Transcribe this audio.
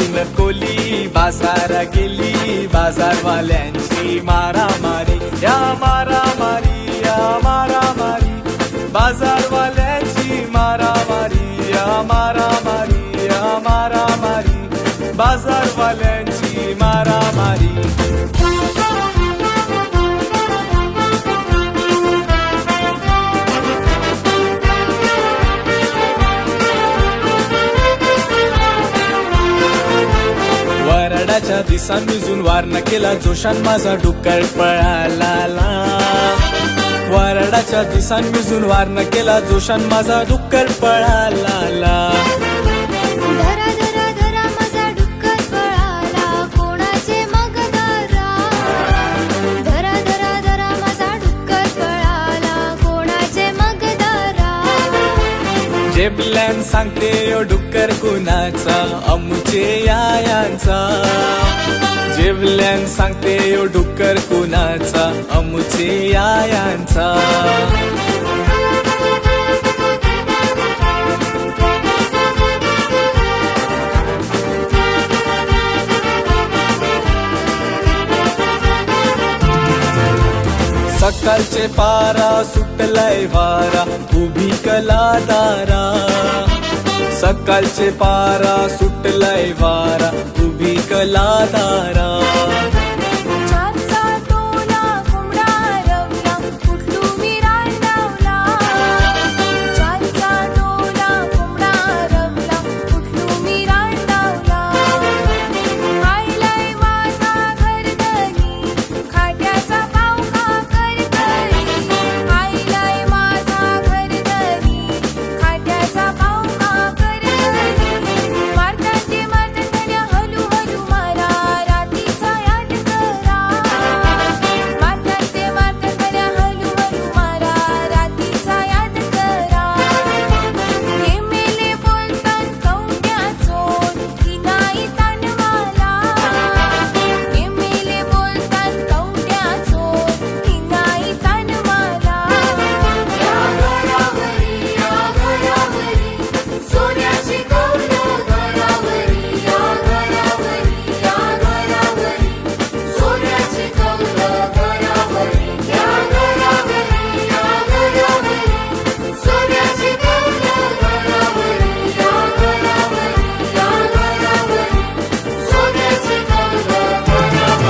अंग कोली बाजारा गेली, बाजारवाल्यांची मारामारी या मारामारी या मारामारी, बाजारवाल्यांची मारामारी या मारामारी या मारामारी, बाजारवाल्यांची मारामारी। वराडाच्या दिसान मिजून वारना केला जोशान माझा डुक्कर पळाला, वराडाच्या दिसान मिजून वारना केला जोशान माझा डुक्कर पळाला। धरा धरा धरा माझा डुक्कर पळाला, कोणाचे मग दारा, धरा धरा धरा माझा डुक्कर पळाला, कोणाचे मग दारा। जेबल्यान सांगते यो डुक्कर कुणाचा, अमुचे यायांचा, जेबल्यान सांगते यो डुक्कर कुणाचा, अमुचे यायांचा। सकाळचे पारा सुटलाय वारा, उभी कला दारा, सकाळचे पारा सुटलाय वारा, उभी कला दारा।